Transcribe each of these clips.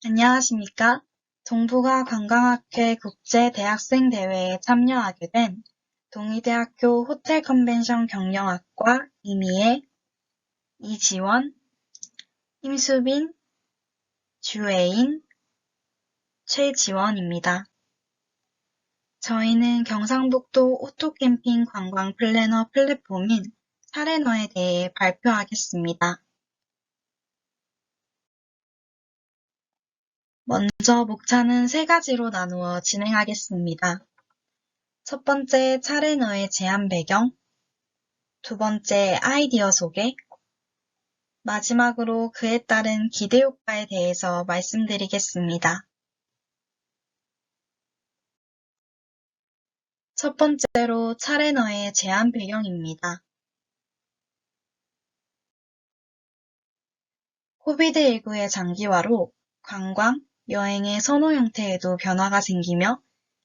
안녕하십니까? 정부가 관광학회 국제대학생 대회에 참여하게 된 동의대학교 호텔컨벤션 경영학과 임의의 이지원, 임수빈, 주애인, 최지원입니다. 저희는 경상북도 오토캠핑 관광 플래너 플랫폼인 차례너에 대해 발표하겠습니다. 먼저 목차는 세 가지로 나누어 진행하겠습니다. 첫 번째, 차례너의 제안 배경, 두 번째, 아이디어 소개, 마지막으로 그에 따른 기대 효과에 대해서 말씀드리겠습니다. 첫 번째로 차례너의 제안 배경입니다. 코비드19의 장기화로 관광, 여행의 선호 형태에도 변화가 생기며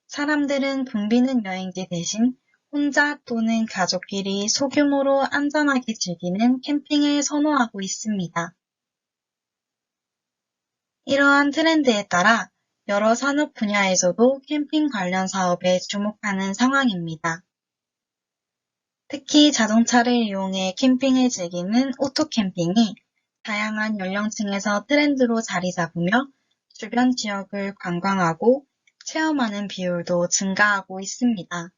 사람들은 붐비는 여행지 대신 혼자 또는 가족끼리 소규모로 안전하게 즐기는 캠핑을 선호하고 있습니다. 이러한 트렌드에 따라 여러 산업 분야에서도 캠핑 관련 사업에 주목하는 상황입니다. 특히 자동차를 이용해 캠핑을 즐기는 오토캠핑이 다양한 연령층에서 트렌드로 자리 잡으며 주변 지역을 관광하고 체험하는 비율도 증가하고 있습니다.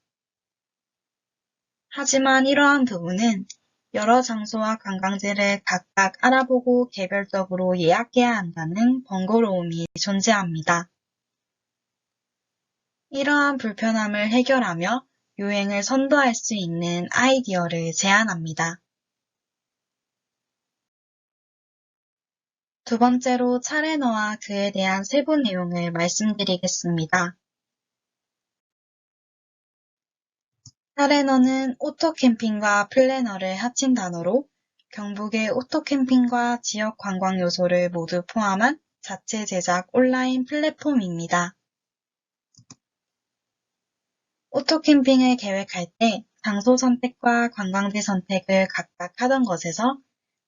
하지만 이러한 부분은 여러 장소와 관광지를 각각 알아보고 개별적으로 예약해야 한다는 번거로움이 존재합니다. 이러한 불편함을 해결하며 유행을 선도할 수 있는 아이디어를 제안합니다. 두 번째로 차례너와 그에 대한 세부 내용을 말씀드리겠습니다. 차례너는 오토캠핑과 플래너를 합친 단어로 경북의 오토캠핑과 지역 관광 요소를 모두 포함한 자체 제작 온라인 플랫폼입니다. 오토캠핑을 계획할 때 장소 선택과 관광지 선택을 각각 하던 것에서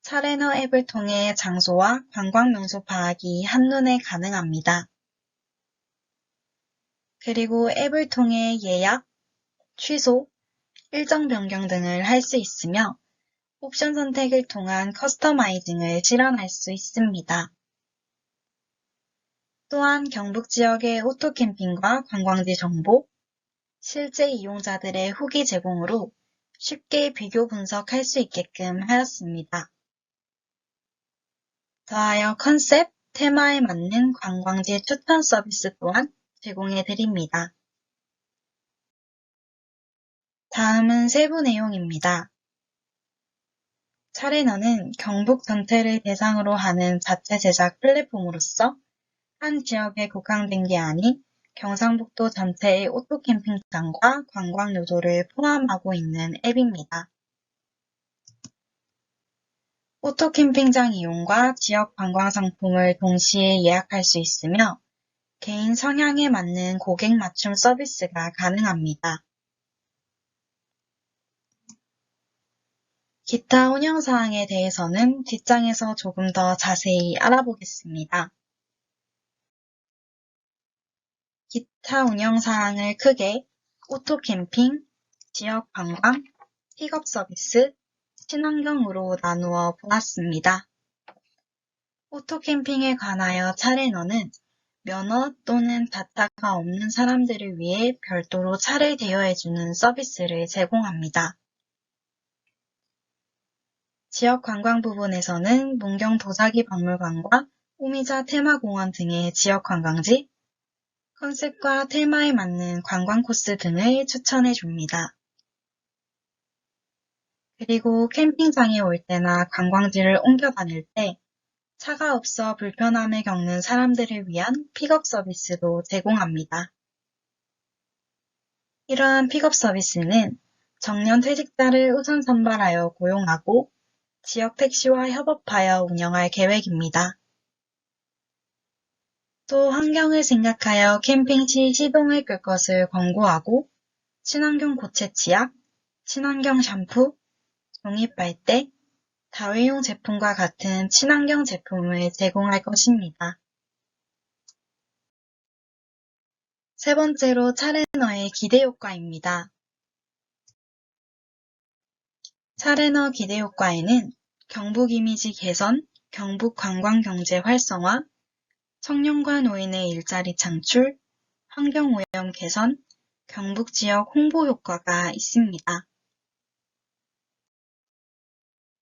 차례너 앱을 통해 장소와 관광 명소 파악이 한눈에 가능합니다. 그리고 앱을 통해 예약, 취소, 일정 변경 등을 할 수 있으며 옵션 선택을 통한 커스터마이징을 실현할 수 있습니다. 또한 경북 지역의 오토캠핑과 관광지 정보, 실제 이용자들의 후기 제공으로 쉽게 비교 분석할 수 있게끔 하였습니다. 더하여 컨셉, 테마에 맞는 관광지 추천 서비스 또한 제공해 드립니다. 다음은 세부 내용입니다. 차례너는 경북 전체를 대상으로 하는 자체 제작 플랫폼으로서 한 지역에 국한된 게 아닌 경상북도 전체의 오토캠핑장과 관광 요소를 포함하고 있는 앱입니다. 오토캠핑장 이용과 지역 관광 상품을 동시에 예약할 수 있으며 개인 성향에 맞는 고객 맞춤 서비스가 가능합니다. 기타 운영사항에 대해서는 뒷장에서 조금 더 자세히 알아보겠습니다. 기타 운영사항을 크게 오토캠핑, 지역 관광, 픽업 서비스, 친환경으로 나누어 보았습니다. 오토캠핑에 관하여 차례너는 면허 또는 다타가 없는 사람들을 위해 별도로 차를 대여해주는 서비스를 제공합니다. 지역 관광 부분에서는 문경 도자기 박물관과 오미자 테마공원 등의 지역 관광지, 컨셉과 테마에 맞는 관광 코스 등을 추천해 줍니다. 그리고 캠핑장에 올 때나 관광지를 옮겨 다닐 때 차가 없어 불편함을 겪는 사람들을 위한 픽업 서비스도 제공합니다. 이러한 픽업 서비스는 정년 퇴직자를 우선 선발하여 고용하고 지역 택시와 협업하여 운영할 계획입니다. 또 환경을 생각하여 캠핑 시 시동을 끌 것을 권고하고 친환경 고체 치약, 친환경 샴푸, 종이 빨대, 다회용 제품과 같은 친환경 제품을 제공할 것입니다. 세 번째로 차례너의 기대 효과입니다. 차례너 기대 효과에는 경북 이미지 개선, 경북 관광 경제 활성화, 청년과 노인의 일자리 창출, 환경오염 개선, 경북 지역 홍보 효과가 있습니다.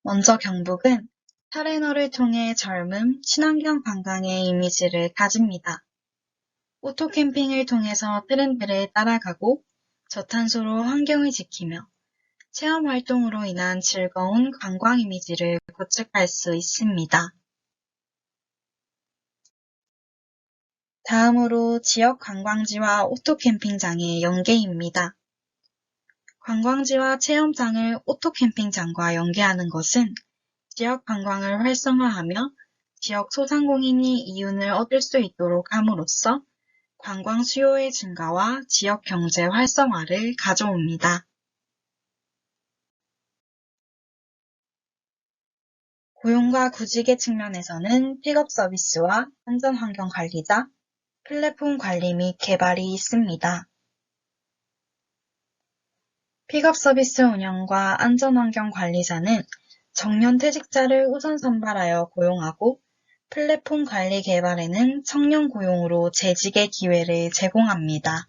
먼저 경북은 차례너를 통해 젊음, 친환경 관광의 이미지를 가집니다. 오토캠핑을 통해서 트렌드를 따라가고 저탄소로 환경을 지키며 체험활동으로 인한 즐거운 관광 이미지를 구축할 수 있습니다. 다음으로 지역 관광지와 오토캠핑장의 연계입니다. 관광지와 체험장을 오토캠핑장과 연계하는 것은 지역 관광을 활성화하며 지역 소상공인이 이윤을 얻을 수 있도록 함으로써 관광 수요의 증가와 지역 경제 활성화를 가져옵니다. 고용과 구직의 측면에서는 픽업 서비스와 안전환경 관리자, 플랫폼 관리 및 개발이 있습니다. 픽업 서비스 운영과 안전환경 관리자는 정년 퇴직자를 우선 선발하여 고용하고 플랫폼 관리 개발에는 청년 고용으로 재직의 기회를 제공합니다.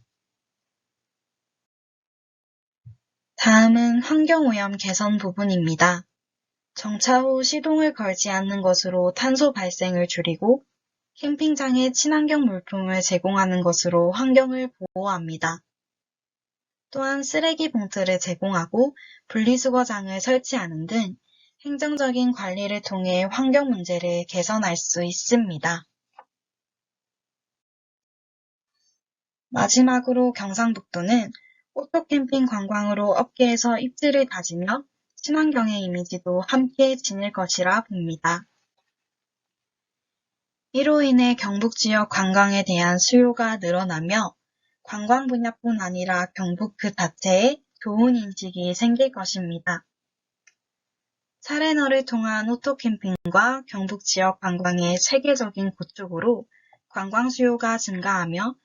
다음은 환경오염 개선 부분입니다. 정차 후 시동을 걸지 않는 것으로 탄소 발생을 줄이고 캠핑장에 친환경 물품을 제공하는 것으로 환경을 보호합니다. 또한 쓰레기 봉투를 제공하고 분리수거장을 설치하는 등 행정적인 관리를 통해 환경 문제를 개선할 수 있습니다. 마지막으로 경상북도는 오토캠핑 관광으로 업계에서 입지를 다지며 친환경의 이미지도 함께 지닐 것이라 봅니다. 이로 인해 경북 지역 관광에 대한 수요가 늘어나며 관광 분야뿐 아니라 경북 그 자체에 좋은 인식이 생길 것입니다. 차례너를 통한 오토캠핑과 경북 지역 관광의 체계적인 구축으로 관광 수요가 증가하며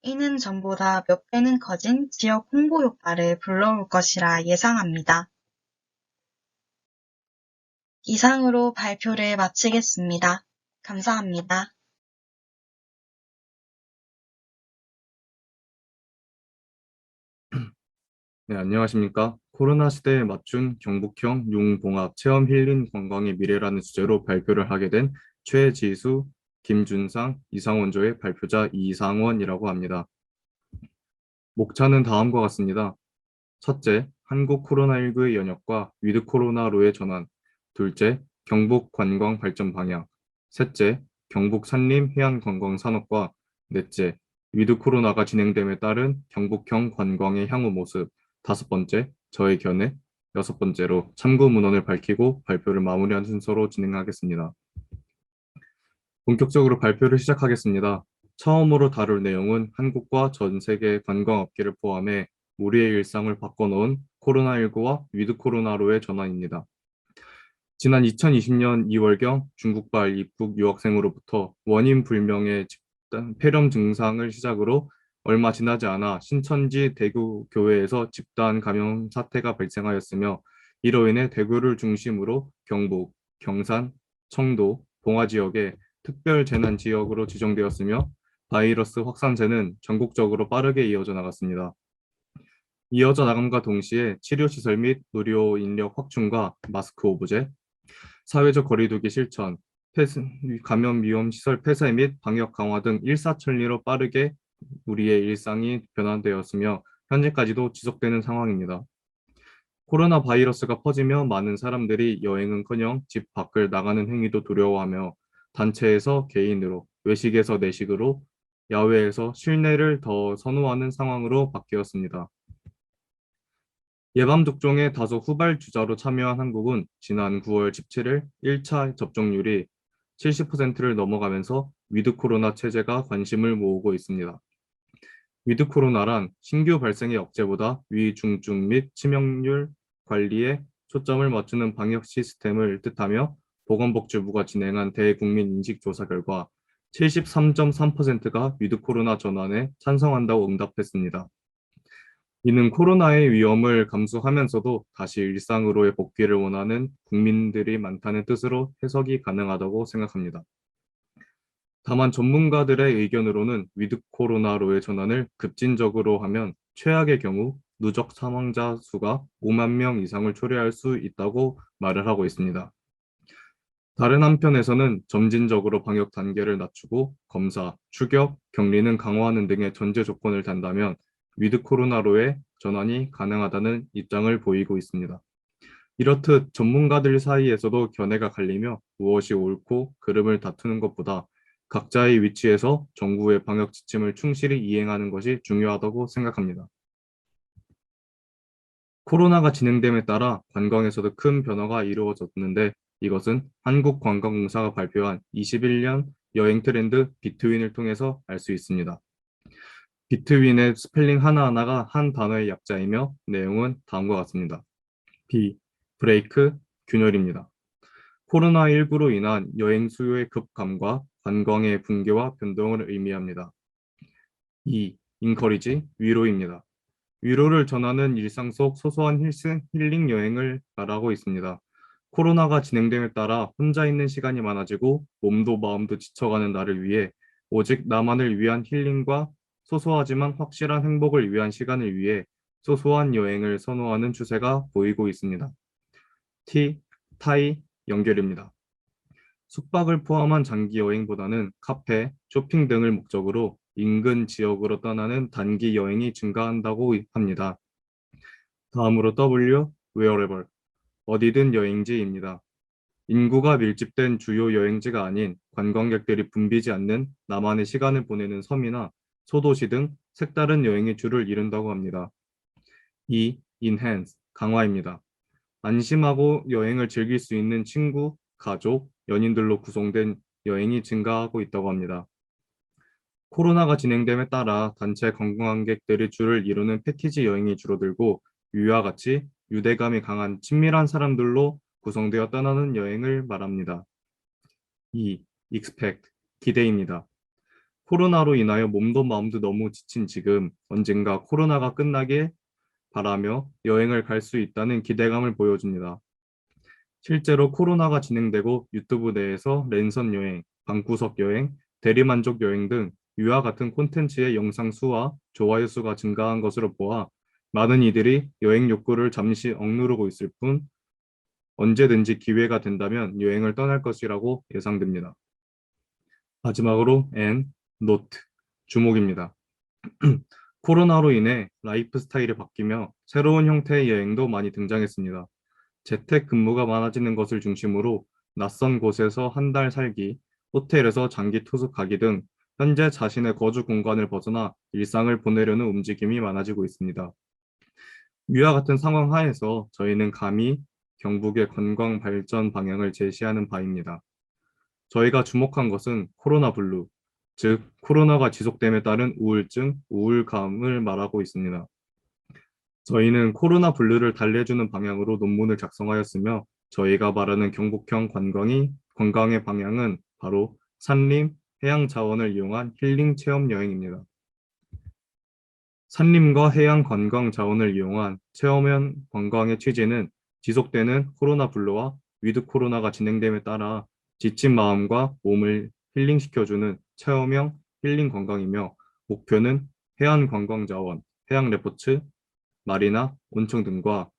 이는 전보다 몇 배는 커진 지역 홍보 효과를 불러올 것이라 예상합니다. 이상으로 발표를 마치겠습니다. 감사합니다. 네, 안녕하십니까. 코로나 시대에 맞춘 경북형 융봉합 체험 힐링 관광의 미래라는 주제로 발표를 하게 된 최지수, 김준상, 이상원조의 발표자 이상원이라고 합니다. 목차는 다음과 같습니다. 첫째, 한국 코로나19의 연역과 위드 코로나로의 전환. 둘째, 경북 관광 발전 방향. 셋째, 경북 산림 해안 관광 산업과 넷째, 위드 코로나가 진행됨에 따른 경북형 관광의 향후 모습. 다섯 번째, 저의 견해. 여섯 번째로 참고 문헌을 밝히고 발표를 마무리하는 순서로 진행하겠습니다. 본격적으로 발표를 시작하겠습니다. 처음으로 다룰 내용은 한국과 전 세계 관광업계를 포함해 우리의 일상을 바꿔놓은 코로나19와 위드 코로나로의 전환입니다. 지난 2020년 2월경 중국발 입국 유학생으로부터 원인 불명의 집단 폐렴 증상을 시작으로 얼마 지나지 않아 신천지 대구 교회에서 집단 감염 사태가 발생하였으며 이로 인해 대구를 중심으로 경북, 경산, 청도, 봉화 지역에 특별 재난 지역으로 지정되었으며 바이러스 확산세는 전국적으로 빠르게 이어져 나갔습니다. 이어져 나감과 동시에 치료시설 및 의료 인력 확충과 마스크 오브제, 사회적 거리두기 실천, 감염 위험 시설 폐쇄 및 방역 강화 등 일사천리로 빠르게 우리의 일상이 변화되었으며 현재까지도 지속되는 상황입니다. 코로나 바이러스가 퍼지며 많은 사람들이 여행은커녕 집 밖을 나가는 행위도 두려워하며 단체에서 개인으로, 외식에서 내식으로, 야외에서 실내를 더 선호하는 상황으로 바뀌었습니다. 예방접종에 다소 후발주자로 참여한 한국은 지난 9월 17일 1차 접종률이 70%를 넘어가면서 위드 코로나 체제가 관심을 모으고 있습니다. 위드 코로나란 신규 발생의 억제보다 위중증 및 치명률 관리에 초점을 맞추는 방역 시스템을 뜻하며 보건복지부가 진행한 대국민 인식조사 결과 73.3%가 위드 코로나 전환에 찬성한다고 응답했습니다. 이는 코로나의 위험을 감수하면서도 다시 일상으로의 복귀를 원하는 국민들이 많다는 뜻으로 해석이 가능하다고 생각합니다. 다만 전문가들의 의견으로는 위드 코로나로의 전환을 급진적으로 하면 최악의 경우 누적 사망자 수가 5만 명 이상을 초래할 수 있다고 말을 하고 있습니다. 다른 한편에서는 점진적으로 방역 단계를 낮추고 검사, 추격, 격리는 강화하는 등의 전제 조건을 단다면 위드 코로나로의 전환이 가능하다는 입장을 보이고 있습니다. 이렇듯 전문가들 사이에서도 견해가 갈리며 무엇이 옳고 그름을 다투는 것보다 각자의 위치에서 정부의 방역 지침을 충실히 이행하는 것이 중요하다고 생각합니다. 코로나가 진행됨에 따라 관광에서도 큰 변화가 이루어졌는데 이것은 한국관광공사가 발표한 21년 여행 트렌드 비트윈을 통해서 알 수 있습니다. 비트윈의 스펠링 하나하나가 한 단어의 약자이며 내용은 다음과 같습니다. B, 브레이크, 균열입니다. 코로나19로 인한 여행 수요의 급감과 관광의 붕괴와 변동을 의미합니다. 2. 인커리지, 위로입니다. 위로를 전하는 일상 속 소소한 힐링 여행을 말하고 있습니다. 코로나가 진행됨에 따라 혼자 있는 시간이 많아지고 몸도 마음도 지쳐가는 나를 위해 오직 나만을 위한 힐링과 소소하지만 확실한 행복을 위한 시간을 위해 소소한 여행을 선호하는 추세가 보이고 있습니다. T, 타이, 연결입니다. 숙박을 포함한 장기 여행보다는 카페, 쇼핑 등을 목적으로 인근 지역으로 떠나는 단기 여행이 증가한다고 합니다. 다음으로 W, wherever, 어디든 여행지입니다. 인구가 밀집된 주요 여행지가 아닌 관광객들이 붐비지 않는 나만의 시간을 보내는 섬이나 소도시 등 색다른 여행의 줄을 이룬다고 합니다. E, enhance, 강화입니다. 안심하고 여행을 즐길 수 있는 친구, 가족, 연인들로 구성된 여행이 증가하고 있다고 합니다. 코로나가 진행됨에 따라 단체 관광객들이 줄을 이루는 패키지 여행이 줄어들고 위와 같이 유대감이 강한 친밀한 사람들로 구성되어 떠나는 여행을 말합니다. 2. expect, 기대입니다. 코로나로 인하여 몸도 마음도 너무 지친 지금 언젠가 코로나가 끝나길 바라며 여행을 갈 수 있다는 기대감을 보여줍니다. 실제로 코로나가 진행되고 유튜브 내에서 랜선 여행, 방구석 여행, 대리만족 여행 등 위와 같은 콘텐츠의 영상 수와 좋아요 수가 증가한 것으로 보아 많은 이들이 여행 욕구를 잠시 억누르고 있을 뿐 언제든지 기회가 된다면 여행을 떠날 것이라고 예상됩니다. 마지막으로 N, 노트, 주목입니다. 코로나로 인해 라이프 스타일이 바뀌며 새로운 형태의 여행도 많이 등장했습니다. 재택 근무가 많아지는 것을 중심으로 낯선 곳에서 한 달 살기, 호텔에서 장기 투숙하기 등 현재 자신의 거주 공간을 벗어나 일상을 보내려는 움직임이 많아지고 있습니다. 위와 같은 상황 하에서 저희는 감히 경북의 관광 발전 방향을 제시하는 바입니다. 저희가 주목한 것은 코로나 블루, 즉 코로나가 지속됨에 따른 우울증, 우울감을 말하고 있습니다. 저희는 코로나 블루를 달래주는 방향으로 논문을 작성하였으며 저희가 말하는 경북형 관광의 방향은 바로 산림, 해양 자원을 이용한 힐링 체험 여행입니다. 산림과 해양 관광 자원을 이용한 체험형 관광의 취지는 지속되는 코로나 블루와 위드 코로나가 진행됨에 따라 지친 마음과 몸을 힐링시켜주는 체험형 힐링 관광이며 목표는 해안 관광 자원, 해양 레포츠, 마리나, 온천 등과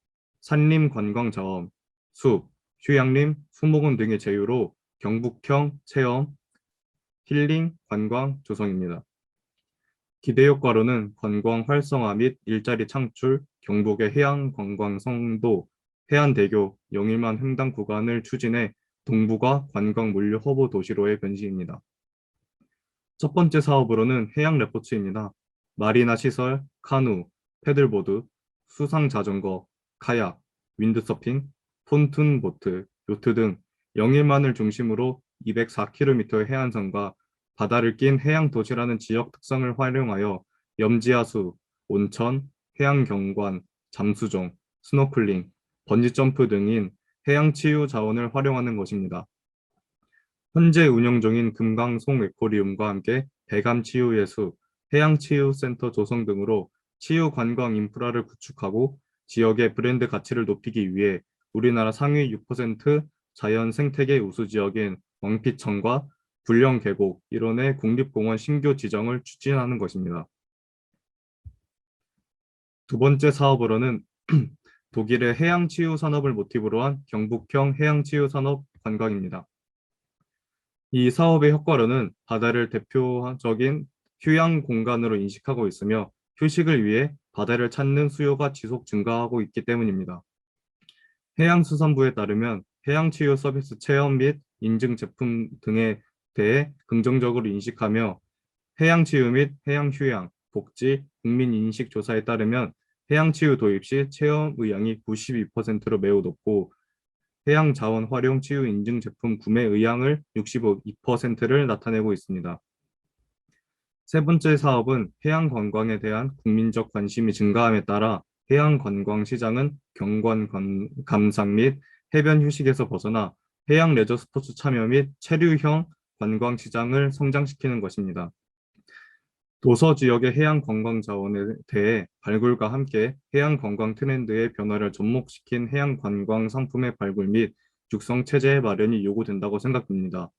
산림 관광 자원, 숲, 휴양림, 수목원 등의 제휴로 경북형 체험, 힐링, 관광 조성입니다. 기대 효과로는 관광 활성화 및 일자리 창출, 경북의 해양 관광 성도, 해안대교, 영일만 횡단 구간을 추진해 동부가 관광 물류 허브 도시로의 변신입니다. 첫 번째 사업으로는 해양 레포츠입니다. 마리나 시설, 카누, 패들보드, 수상 자전거, 카약, 윈드서핑, 폰툰 보트, 요트 등 영일만을 중심으로 204km의 해안선과 바다를 낀 해양 도시라는 지역 특성을 활용하여 염지하수, 온천, 해양 경관, 잠수정, 스노클링, 번지점프 등인 해양 치유 자원을 활용하는 것입니다. 현재 운영 중인 금강송 에코리움과 함께 배감치유예수, 해양치유센터 조성 등으로 치유 관광 인프라를 구축하고 지역의 브랜드 가치를 높이기 위해 우리나라 상위 6% 자연 생태계 우수 지역인 왕피천과 불령 계곡 일원의 국립공원 신규 지정을 추진하는 것입니다. 두 번째 사업으로는 독일의 해양치유 산업을 모티브로 한 경북형 해양치유 산업 관광입니다. 이 사업의 효과로는 바다를 대표적인 휴양 공간으로 인식하고 있으며 휴식을 위해 바다를 찾는 수요가 지속 증가하고 있기 때문입니다. 해양수산부에 따르면 해양치유 서비스 체험 및 인증 제품 등에 대해 긍정적으로 인식하며 해양치유 및 해양휴양, 복지, 국민인식조사에 따르면 해양치유 도입 시 체험 의향이 92%로 매우 높고 해양자원 활용 치유 인증 제품 구매 의향을 65%를 나타내고 있습니다. 세 번째 사업은 해양 관광에 대한 국민적 관심이 증가함에 따라 해양 관광 시장은 경관 감상 및 해변 휴식에서 벗어나 해양 레저 스포츠 참여 및 체류형 관광 시장을 성장시키는 것입니다. 도서 지역의 해양 관광 자원에 대해 발굴과 함께 해양 관광 트렌드의 변화를 접목시킨 해양 관광 상품의 발굴 및 육성 체제의 마련이 요구된다고 생각됩니다.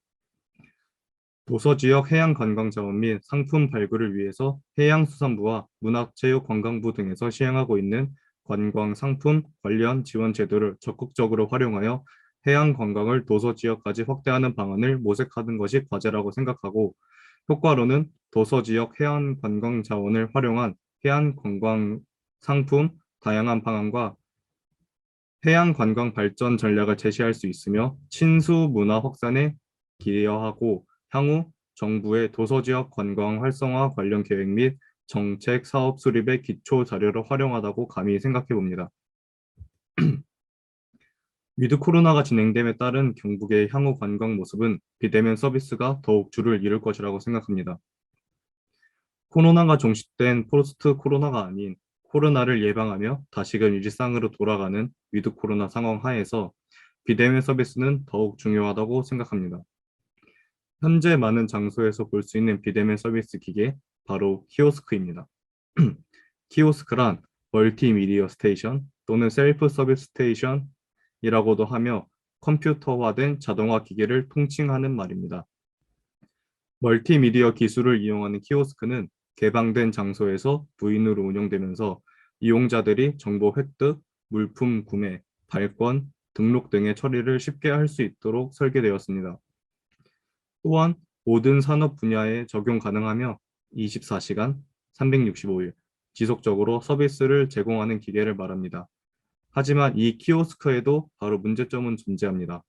도서 지역 해양 관광 자원 및 상품 발굴을 위해서 해양수산부와 문화체육관광부 등에서 시행하고 있는 관광 상품 관련 지원 제도를 적극적으로 활용하여 해양 관광을 도서 지역까지 확대하는 방안을 모색하는 것이 과제라고 생각하고 효과로는 도서 지역 해안 관광 자원을 활용한 해안 관광 상품 다양한 방안과 해양 관광 발전 전략을 제시할 수 있으며 친수 문화 확산에 기여하고 향후 정부의 도서 지역 관광 활성화 관련 계획 및 정책 사업 수립의 기초 자료로 활용하다고 감히 생각해 봅니다. 위드 코로나가 진행됨에 따른 경북의 향후 관광 모습은 비대면 서비스가 더욱 줄을 이룰 것이라고 생각합니다. 코로나가 종식된 포스트 코로나가 아닌 코로나를 예방하며 다시금 일상으로 돌아가는 위드 코로나 상황 하에서 비대면 서비스는 더욱 중요하다고 생각합니다. 현재 많은 장소에서 볼 수 있는 비대면 서비스 기계 바로 키오스크입니다. 키오스크란 멀티미디어 스테이션 또는 셀프 서비스 스테이션이라고도 하며 컴퓨터화된 자동화 기계를 통칭하는 말입니다. 멀티미디어 기술을 이용하는 키오스크는 개방된 장소에서 무인으로 운영되면서 이용자들이 정보 획득, 물품 구매, 발권, 등록 등의 처리를 쉽게 할 수 있도록 설계되었습니다. 또한 모든 산업 분야에 적용 가능하며 24시간, 365일 지속적으로 서비스를 제공하는 기계를 말합니다. 하지만 이 키오스크에도 바로 문제점은 존재합니다.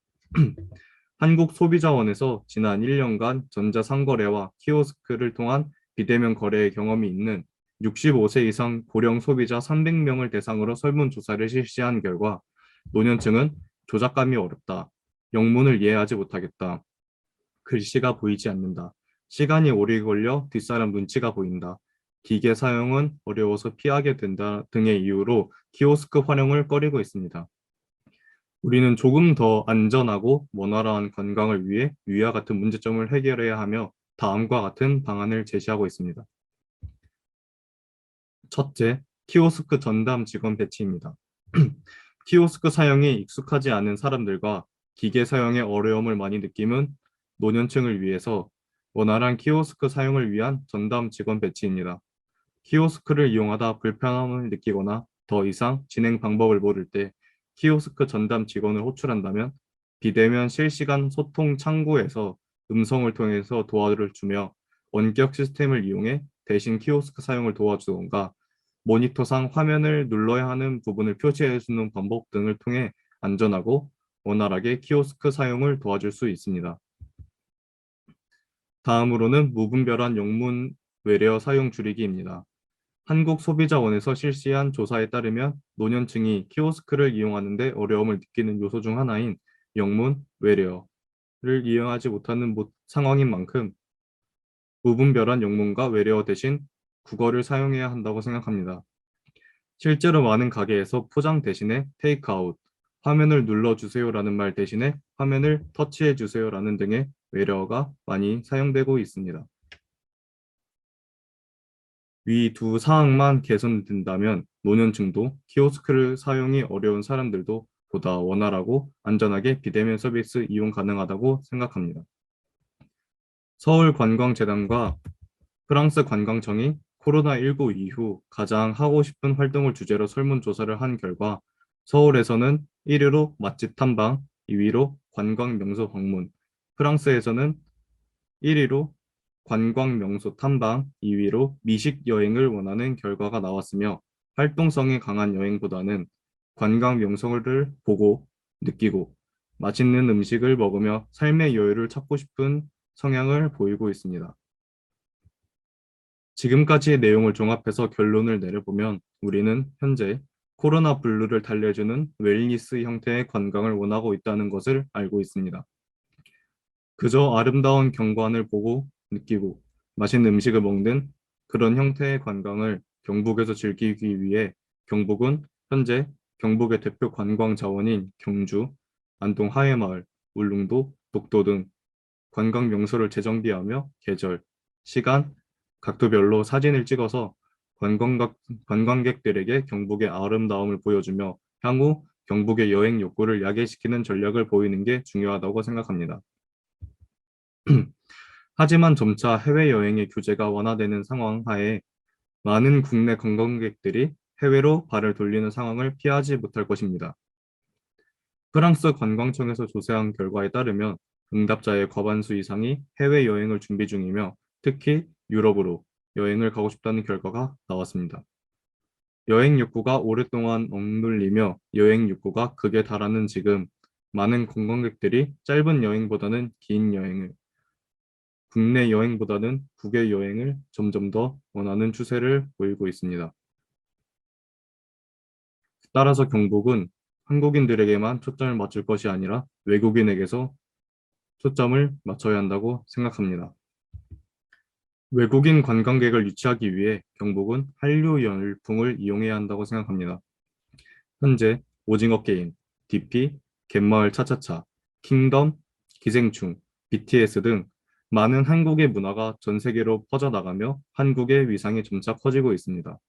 한국소비자원에서 지난 1년간 전자상거래와 키오스크를 통한 비대면 거래의 경험이 있는 65세 이상 고령 소비자 300명을 대상으로 설문조사를 실시한 결과 노년층은 조작감이 어렵다, 영문을 이해하지 못하겠다, 글씨가 보이지 않는다, 시간이 오래 걸려 뒷사람 눈치가 보인다, 기계 사용은 어려워서 피하게 된다 등의 이유로 키오스크 활용을 꺼리고 있습니다. 우리는 조금 더 안전하고 원활한 관광을 위해 위와 같은 문제점을 해결해야 하며 다음과 같은 방안을 제시하고 있습니다. 첫째, 키오스크 전담 직원 배치입니다. 키오스크 사용이 익숙하지 않은 사람들과 기계 사용에 어려움을 많이 느끼는 노년층을 위해서 원활한 키오스크 사용을 위한 전담 직원 배치입니다. 키오스크를 이용하다 불편함을 느끼거나 더 이상 진행 방법을 모를 때 키오스크 전담 직원을 호출한다면 비대면 실시간 소통 창구에서 음성을 통해서 도와를 주며 원격 시스템을 이용해 대신 키오스크 사용을 도와주던가 모니터상 화면을 눌러야 하는 부분을 표시해 주는 방법 등을 통해 안전하고 원활하게 키오스크 사용을 도와줄 수 있습니다. 다음으로는 무분별한 영문 외래어 사용 줄이기입니다. 한국소비자원에서 실시한 조사에 따르면 노년층이 키오스크를 이용하는 데 어려움을 느끼는 요소 중 하나인 영문, 외래어를 이용하지 못하는 상황인 만큼 무분별한 영문과 외래어 대신 국어를 사용해야 한다고 생각합니다. 실제로 많은 가게에서 포장 대신에 테이크아웃, 화면을 눌러주세요라는 말 대신에 화면을 터치해주세요라는 등의 외래어가 많이 사용되고 있습니다. 위 두 사항만 개선된다면 노년층도 키오스크를 사용이 어려운 사람들도 보다 원활하고 안전하게 비대면 서비스 이용 가능하다고 생각합니다. 서울관광재단과 프랑스 관광청이 코로나19 이후 가장 하고 싶은 활동을 주제로 설문조사를 한 결과 서울에서는 1위로 맛집 탐방, 2위로 관광 명소 방문, 프랑스에서는 1위로 관광 명소 탐방, 2위로 미식 여행을 원하는 결과가 나왔으며 활동성이 강한 여행보다는 관광 명소를 보고 느끼고 맛있는 음식을 먹으며 삶의 여유를 찾고 싶은 성향을 보이고 있습니다. 지금까지의 내용을 종합해서 결론을 내려보면 우리는 현재 코로나 블루를 달래주는 웰니스 형태의 관광을 원하고 있다는 것을 알고 있습니다. 그저 아름다운 경관을 보고 느끼고 맛있는 음식을 먹는 그런 형태의 관광을 경북에서 즐기기 위해 경북은 현재 경북의 대표 관광 자원인 경주, 안동 하회마을, 울릉도, 독도 등 관광 명소를 재정비하며 계절, 시간, 각도별로 사진을 찍어서 관광객들에게 경북의 아름다움을 보여주며 향후 경북의 여행 욕구를 야기시키는 전략을 보이는 게 중요하다고 생각합니다. 하지만 점차 해외여행의 규제가 완화되는 상황 하에 많은 국내 관광객들이 해외로 발을 돌리는 상황을 피하지 못할 것입니다. 프랑스 관광청에서 조사한 결과에 따르면 응답자의 과반수 이상이 해외여행을 준비 중이며 특히 유럽으로 여행을 가고 싶다는 결과가 나왔습니다. 여행 욕구가 오랫동안 억눌리며 여행 욕구가 극에 달하는 지금 많은 관광객들이 짧은 여행보다는 긴 여행을 국내 여행보다는 국외 여행을 점점 더 원하는 추세를 보이고 있습니다. 따라서 경북은 한국인들에게만 초점을 맞출 것이 아니라 외국인에게서 초점을 맞춰야 한다고 생각합니다. 외국인 관광객을 유치하기 위해 경북은 한류 열풍을 이용해야 한다고 생각합니다. 현재 오징어 게임, DP, 갯마을 차차차, 킹덤, 기생충, BTS 등 많은 한국의 문화가 전 세계로 퍼져나가며 한국의 위상이 점차 커지고 있습니다.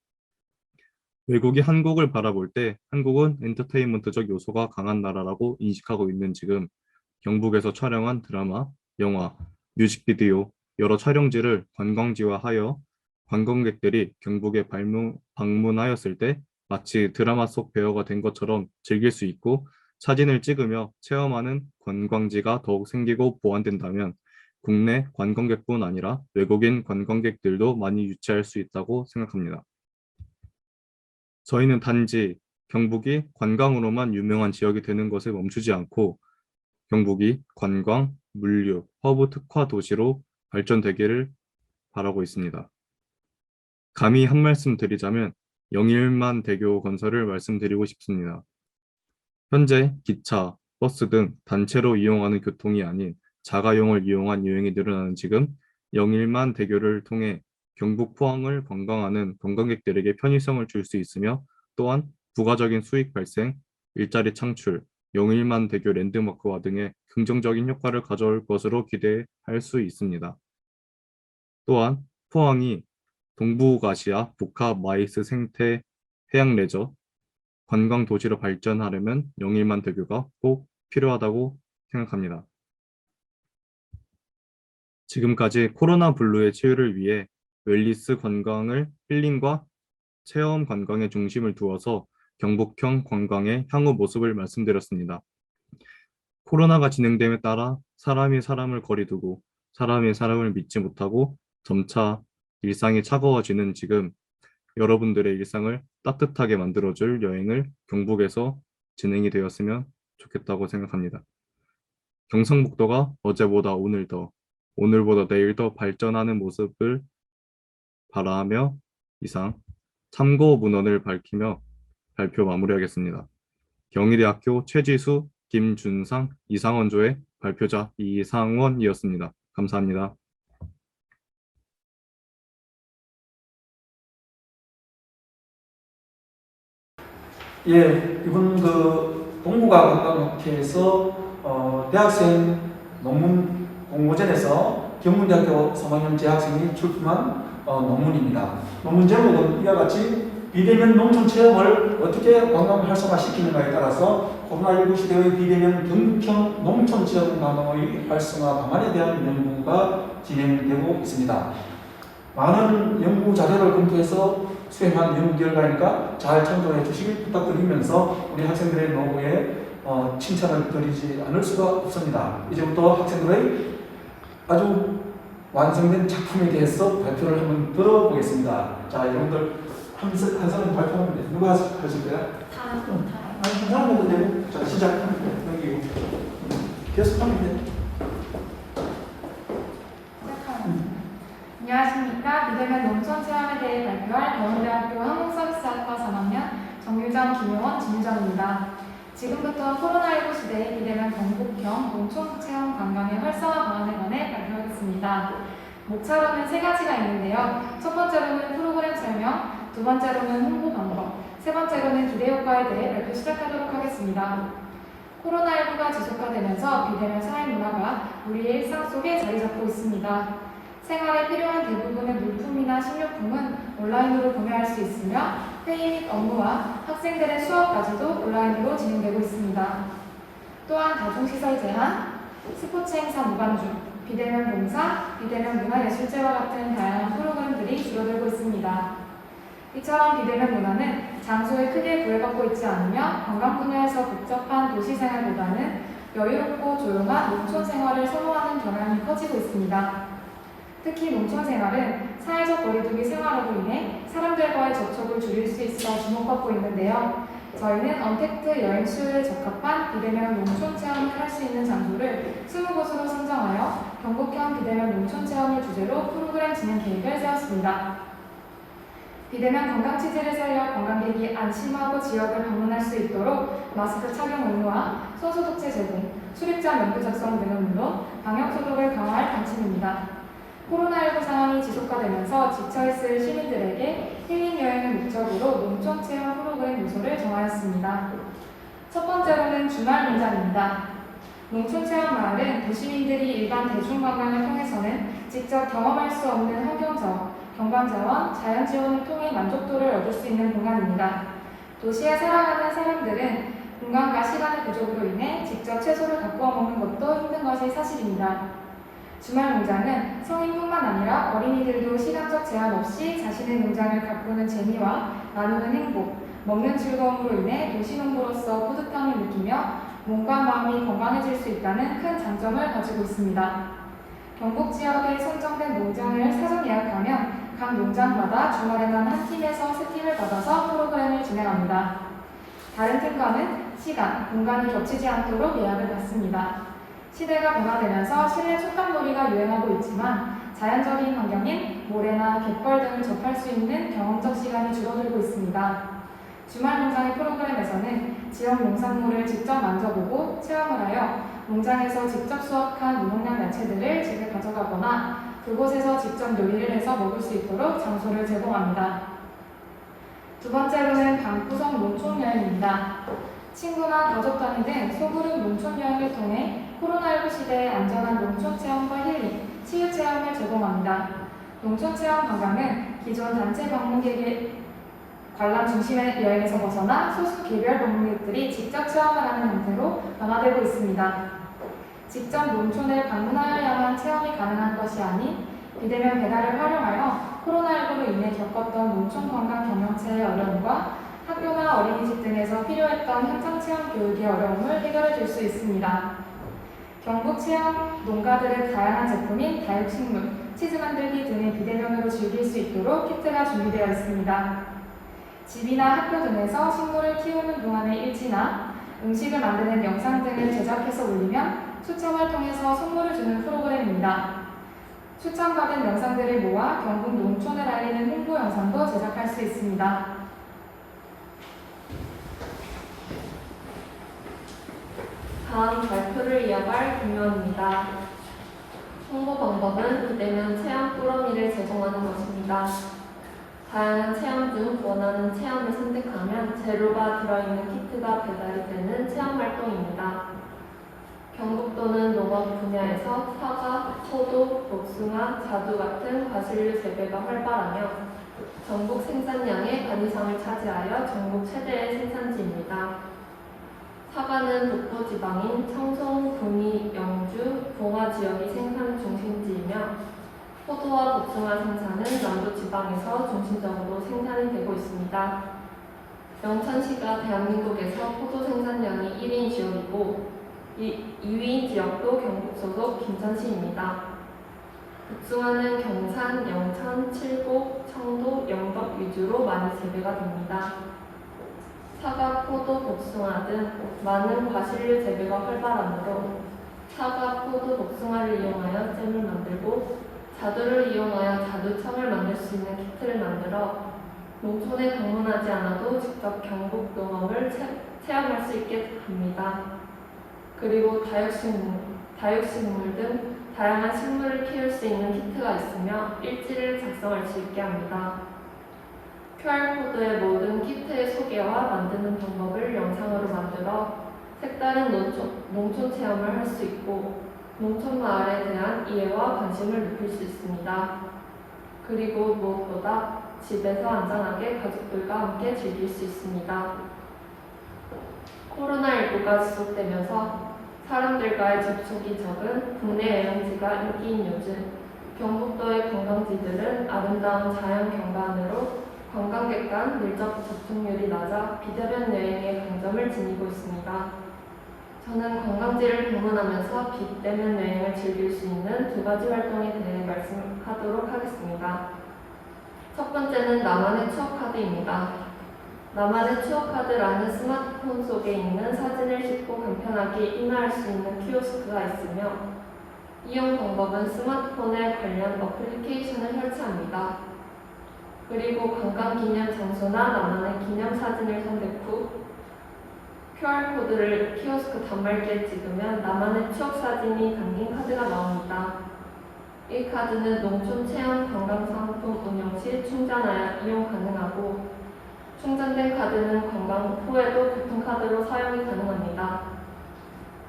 외국이 한국을 바라볼 때 한국은 엔터테인먼트적 요소가 강한 나라라고 인식하고 있는 지금 경북에서 촬영한 드라마, 영화, 뮤직비디오, 여러 촬영지를 관광지화하여 관광객들이 경북에 방문하였을 때 마치 드라마 속 배우가 된 것처럼 즐길 수 있고 사진을 찍으며 체험하는 관광지가 더욱 생기고 보완된다면 국내 관광객뿐 아니라 외국인 관광객들도 많이 유치할 수 있다고 생각합니다. 저희는 단지 경북이 관광으로만 유명한 지역이 되는 것에 멈추지 않고 경북이 관광, 물류, 허브 특화 도시로 발전되기를 바라고 있습니다. 감히 한 말씀 드리자면 영일만 대교 건설을 말씀드리고 싶습니다. 현재 기차, 버스 등 단체로 이용하는 교통이 아닌 자가용을 이용한 여행이 늘어나는 지금 영일만 대교를 통해 경북 포항을 관광하는 관광객들에게 편의성을 줄 수 있으며 또한 부가적인 수익 발생, 일자리 창출, 영일만 대교 랜드마크화 등의 긍정적인 효과를 가져올 것으로 기대할 수 있습니다. 또한 포항이 동북아시아 복합 마이스 생태 해양 레저 관광 도시로 발전하려면 영일만 대교가 꼭 필요하다고 생각합니다. 지금까지 코로나 블루의 치유를 위해 웰니스 관광을 힐링과 체험 관광의 중심을 두어서 경북형 관광의 향후 모습을 말씀드렸습니다. 코로나가 진행됨에 따라 사람이 사람을 거리두고 사람이 사람을 믿지 못하고 점차 일상이 차가워지는 지금 여러분들의 일상을 따뜻하게 만들어줄 여행을 경북에서 진행이 되었으면 좋겠다고 생각합니다. 경상북도가 어제보다 오늘 더, 오늘보다 내일 더 발전하는 모습을 바라며 이상 참고 문헌을 밝히며 발표 마무리하겠습니다. 경희대학교 최지수, 김준상, 이상원조의 발표자 이상원이었습니다. 감사합니다. 예, 이번 동북아 관광학회에서 대학생 논문 공모전에서 경문대학교 3학년 재학생이 출품한 논문입니다. 논문 제목은 이와 같이 비대면 농촌 체험을 어떻게 관광 활성화시키는가에 따라서 코로나19 시대의 비대면 경북형 농촌 체험 관광의 활성화 방안에 대한 연구가 진행되고 있습니다. 많은 연구 자료를 검토해서 수행한 연구 결과니까 잘 참조해 주시길 부탁드리면서 우리 학생들의 노고에 칭찬을 드리지 않을 수가 없습니다. 이제부터 학생들의 아주 완성된 작품에 대해서 발표를 한번 들어보겠습니다. 자, 여러분들 한 사람 발표하면 돼. 누가 하실 거야? 한 사람도 되고. 자, 시작하면 돼. 여기 계속하면 돼. 안녕하십니까. 비대면 농촌 체험에 대해 발표할 경희대학교 한국서비스학과 3학년 정유정, 김효원, 진유정입니다. 지금부터 코로나19 시대의 비대면 경북형 농촌 체험 관광의 활성화 방안에 관해 발표하겠습니다. 목차로는 3가지가 있는데요. 첫 번째로는 프로그램 설명, 두 번째로는 홍보 방법, 세 번째로는 기대 효과에 대해 발표 시작하도록 하겠습니다. 코로나19가 지속화되면서 비대면 사회 문화가 우리의 일상 속에 자리 잡고 있습니다. 생활에 필요한 대부분의 물품이나 식료품은 온라인으로 구매할 수 있으며 회의 및 업무와 학생들의 수업까지도 온라인으로 진행되고 있습니다. 또한 다중시설 제한, 스포츠 행사 무관중, 비대면 봉사, 비대면 문화예술제와 같은 다양한 프로그램들이 줄어들고 있습니다. 이처럼 비대면 문화는 장소에 크게 구애받고 있지 않으며 관광 분야에서 복잡한 도시 생활보다는 여유롭고 조용한 농촌 생활을 선호하는 경향이 커지고 있습니다. 특히 농촌 생활은 사회적 거리두기 생활로 인해 사람들과의 접촉을 줄일 수 있어 주목받고 있는데요. 저희는 언택트 여행 수요에 적합한 비대면 농촌 체험을 할 수 있는 장소를 20곳으로 선정하여 경북형 비대면 농촌 체험을 주제로 프로그램 진행 계획을 세웠습니다. 비대면 관광 취지를 살려 관광객이 안심하고 지역을 방문할 수 있도록 마스크 착용 의무화, 손소독제 제공, 출입자 명부 작성 등은 물론 방역 소독을 강화할 방침입니다. 코로나19 상황이 지속화되면서 지쳐있을 시민들에게 힐링 여행을 목적으로 농촌 체험 프로그램 요소를 정하였습니다. 첫 번째로는 주말 농장입니다. 농촌 체험 마을은 도시민들이 일반 대중관광을 통해서는 직접 경험할 수 없는 환경자원, 경관자원, 자연지원을 통해 만족도를 얻을 수 있는 공간입니다. 도시에 살아가는 사람들은 공간과 시간의 부족으로 인해 직접 채소를 가꾸어 먹는 것도 힘든 것이 사실입니다. 주말 농장은 성인뿐만 아니라 어린이들도 시간적 제한 없이 자신의 농장을 가꾸는 재미와 나누는 행복, 먹는 즐거움으로 인해 도시농부로서 뿌듯함을 느끼며 몸과 마음이 건강해질 수 있다는 큰 장점을 가지고 있습니다. 경북 지역에 선정된 농장을 사전 예약하면 각 농장마다 주말에만 한 팀에서 세 팀을 받아서 프로그램을 진행합니다. 다른 팀과는 시간, 공간이 겹치지 않도록 예약을 받습니다. 시대가 변화되면서 실내 촉감놀이가 유행하고 있지만 자연적인 환경인 모래나 갯벌 등을 접할 수 있는 경험적 시간이 줄어들고 있습니다. 주말 농장의 프로그램에서는 지역 농산물을 직접 만져보고 체험을 하여 농장에서 직접 수확한 무농약 야채들을 집에 가져가거나 그곳에서 직접 요리를 해서 먹을 수 있도록 장소를 제공합니다. 두 번째로는 방구석 농촌 여행입니다. 친구나 가족 단위 등 소그룹 농촌 여행을 통해 코로나19 시대에 안전한 농촌 체험과 힐링, 치유 체험을 제공합니다. 농촌 체험 관광은 기존 단체 방문객의 관람 중심의 여행에서 벗어나 소수 개별 방문객들이 직접 체험을 하는 형태로 변화되고 있습니다. 직접 농촌을 방문하여야만 체험이 가능한 것이 아닌 비대면 배달을 활용하여 코로나19로 인해 겪었던 농촌 관광 경영체의 어려움과 학교나 어린이집 등에서 필요했던 현장 체험 교육의 어려움을 해결해 줄 수 있습니다. 경북 체험 농가들의 다양한 제품인 다육식물, 치즈 만들기 등의 비대면으로 즐길 수 있도록 키트가 준비되어 있습니다. 집이나 학교 등에서 식물을 키우는 동안의 일지나 음식을 만드는 영상 등을 제작해서 올리면 추첨을 통해서 선물을 주는 프로그램입니다. 추천받은 영상들을 모아 경북 농촌을 알리는 홍보 영상도 제작할 수 있습니다. 다음 발표를 이어갈 김효원입니다. 홍보 방법은 비대면 체험 꾸러미를 제공하는 것입니다. 다양한 체험 중 원하는 체험을 선택하면 재료가 들어있는 키트가 배달이 되는 체험 활동입니다. 경북도는 농업 분야에서 사과, 포도, 복숭아, 자두 같은 과실류 재배가 활발하며 전국 생산량의 반 이상을 차지하여 전국 최대의 생산지입니다. 사과는 북부 지방인 청송, 구미, 영주, 봉화 지역이 생산 중심지이며 포도와 복숭아 생산은 남부 지방에서 중심적으로 생산이 되고 있습니다. 영천시가 대한민국에서 포도 생산량이 1위인 지역이고 2위인 지역도 경북 소속 김천시입니다. 복숭아는 경산, 영천, 칠곡, 청도, 영덕 위주로 많이 재배가 됩니다. 사과, 포도, 복숭아 등 많은 과실류 재배가 활발하므로 사과, 포도, 복숭아를 이용하여 잼을 만들고 자두를 이용하여 자두청을 만들 수 있는 키트를 만들어 농촌에 방문하지 않아도 직접 경북 농업을 체험할 수 있게 합니다. 그리고 다육식물 등 다양한 식물을 키울 수 있는 키트가 있으며 일지를 작성할 수 있게 합니다. QR코드에 모든 키트의 소개와 만드는 방법을 영상으로 만들어 색다른 농촌 체험을 할 수 있고 농촌 마을에 대한 이해와 관심을 높일 수 있습니다. 그리고 무엇보다 집에서 안전하게 가족들과 함께 즐길 수 있습니다. 코로나19가 지속되면서 사람들과의 접촉이 적은 국내 여행지가 인기인 요즘 경북도의 관광지들은 아름다운 자연 경관으로 관광객 간 밀접 접촉률이 낮아 비대면 여행의 강점을 지니고 있습니다. 저는 관광지를 방문하면서 비대면 여행을 즐길 수 있는 두 가지 활동에 대해 말씀하도록 하겠습니다. 첫 번째는 나만의 추억카드입니다. 나만의 추억카드라는 스마트폰 속에 있는 사진을 쉽고 간편하게 인화할 수 있는 키오스크가 있으며 이용 방법은 스마트폰에 관련 어플리케이션을 설치합니다. 그리고 관광기념 장소나 나만의 기념사진을 선택 후 QR코드를 키오스크 단말기에 찍으면 나만의 추억사진이 담긴 카드가 나옵니다. 이 카드는 농촌 체험 관광상품 운영 시 충전하여 이용 가능하고 충전된 카드는 관광 후에도 교통카드로 사용이 가능합니다.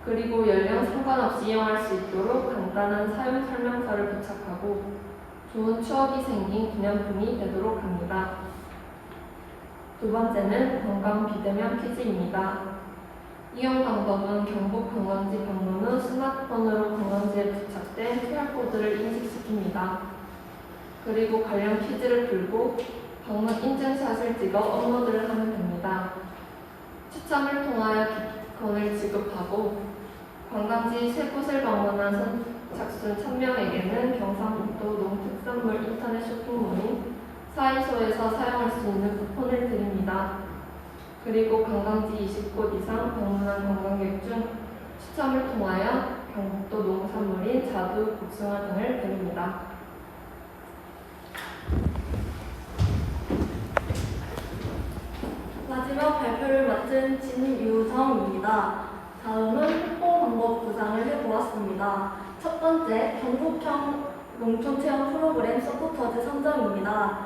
그리고 연령 상관없이 이용할 수 있도록 간단한 사용 설명서를 부착하고 좋은 추억이 생긴 기념품이 되도록 합니다. 두 번째는 관광 비대면 퀴즈입니다. 이용 방법은 경북 관광지 방문 후 스마트폰으로 관광지에 부착된 QR코드를 인식시킵니다. 그리고 관련 퀴즈를 풀고 방문 인증샷을 찍어 업로드를 하면 됩니다. 추첨을 통하여 기프트콘을 지급하고 관광지 세 곳을 방문한 선착순 1000명에게는 경상북도 농특산물 인터넷 쇼핑몰인 사이소에서 사용할 수 있는 쿠폰을 드립니다. 그리고 관광지 20곳 이상 방문한 관광객 중 추첨을 통하여 경북도 농산물인 자두, 복숭아 등을 드립니다. 마지막 발표를 맡은 진유정입니다. 다음은 홍보 방법 구상을 해보았습니다. 첫 번째, 경북형 농촌체험 프로그램 서포터즈 선정입니다.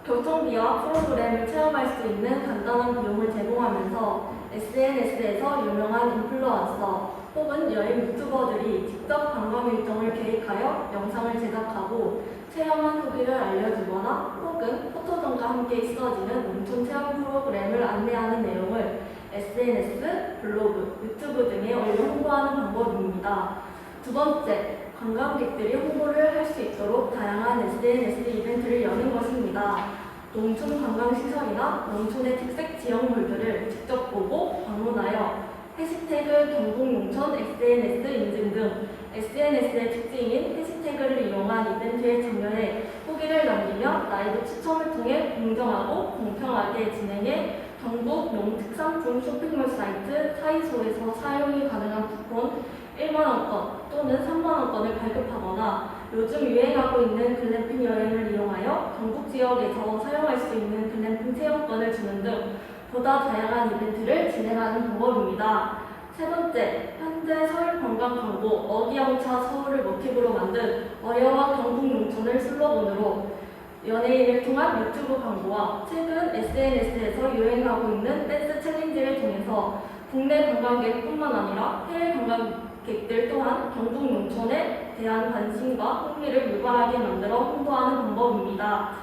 교통비와 프로그램을 체험할 수 있는 간단한 비용을 제공하면서 SNS에서 유명한 인플루언서 혹은 여행 유튜버들이 직접 관광 일정을 계획하여 영상을 제작하고 체험한 후기를 알려주거나 혹은 포토전과 함께 있어지는 농촌 체험 프로그램을 안내하는 내용을 SNS, 블로그, 유튜브 등에 올려 홍보하는 방법입니다. 두 번째, 관광객들이 홍보를 할 수 있도록 다양한 SNS 이벤트를 여는 것입니다. 농촌 관광시설이나 농촌의 특색 지역물들을 직접 보고 방문하여 해시태그 경북농촌 SNS 인증 등 SNS의 특징인 해시태그를 이용한 이벤트에 참여해 후기를 남기며 라이브 추첨을 통해 공정하고 공평하게 진행해 경북 농특산품 쇼핑몰 사이트 사이소에서 사용이 가능한 쿠폰 1만원권 또는 3만원권을 발급하거나 요즘 유행하고 있는 글램핑 여행을 이용하여 경북 지역에서 사용할 수 있는 글램핑 체험권을 주는 등 보다 다양한 이벤트를 진행하는 방법입니다. 세 번째, 현재 서울 관광 광고 어디영차 서울을 모티브로 만든 어여와 경북 농촌을 슬로건으로 연예인을 통한 유튜브 광고와 최근 SNS에서 유행하고 있는 댄스 챌린지를 통해서 국내 관광객뿐만 아니라 해외 관광객 관광객들 또한 경북 농촌에 대한 관심과 흥미를 유발하게 만들어 홍보하는 방법입니다.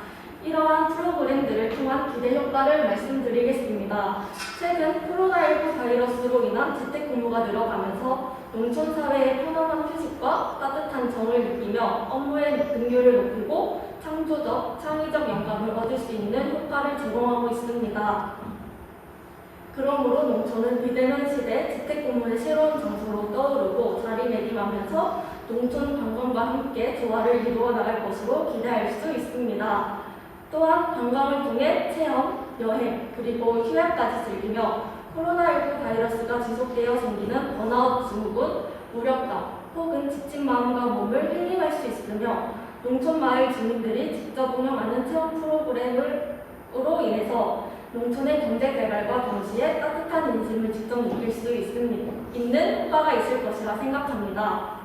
이러한 프로그램들을 통한 기대 효과를 말씀드리겠습니다. 최근 코로나19 바이러스로 인한 재택근무가 늘어가면서 농촌 사회의 편안한 휴식과 따뜻한 정을 느끼며 업무의 능률을 높이고 창조적, 창의적 영감을 얻을 수 있는 효과를 제공하고 있습니다. 그러므로 농촌은 비대면 시대 재택근무의 새로운 장소로 떠오르고 자리매김하면서 농촌 관광과 함께 조화를 이루어 나갈 것으로 기대할 수 있습니다. 또한 관광을 통해 체험, 여행, 그리고 휴양까지 즐기며 코로나19 바이러스가 지속되어 생기는 번아웃 증후군, 무력감, 혹은 지친 마음과 몸을 힐링할 수 있으며 농촌 마을 주민들이 직접 운영하는 체험 프로그램으로 인해서 농촌의 경제 개발과 동시에 따뜻한 인심을 직접 느낄 수 있는 효과가 있을 것이라 생각합니다.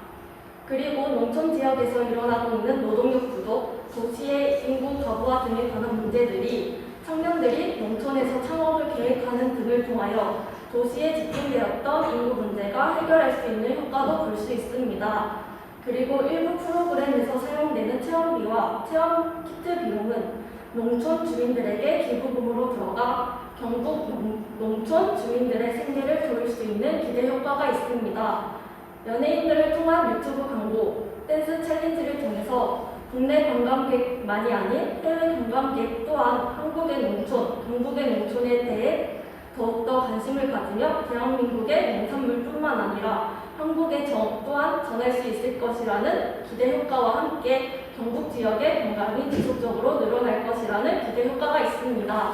그리고 농촌 지역에서 일어나고 있는 노동력 부족, 도시의 인구 과부하 등에 관한 문제들이 청년들이 농촌에서 창업을 계획하는 등을 통하여 도시에 집중되었던 인구 문제가 해결할 수 있는 효과도 볼 수 있습니다. 그리고 일부 프로그램에서 사용되는 체험비와 체험 키트 비용은 농촌 주민들에게 기부금으로 들어가 경북 농촌 주민들의 생계를 도울 수 있는 기대 효과가 있습니다. 연예인들을 통한 유튜브 광고, 댄스 챌린지를 통해서 국내 관광객만이 아닌 해외 관광객 또한 한국의 농촌, 경북의 농촌에 대해 더욱더 관심을 가지며 대한민국의 농산물뿐만 아니라 한국의 정 또한 전할 수 있을 것이라는 기대 효과와 함께 경북 지역의 관광이 지속적으로 늘어날 것이라는 기대 효과가 있습니다.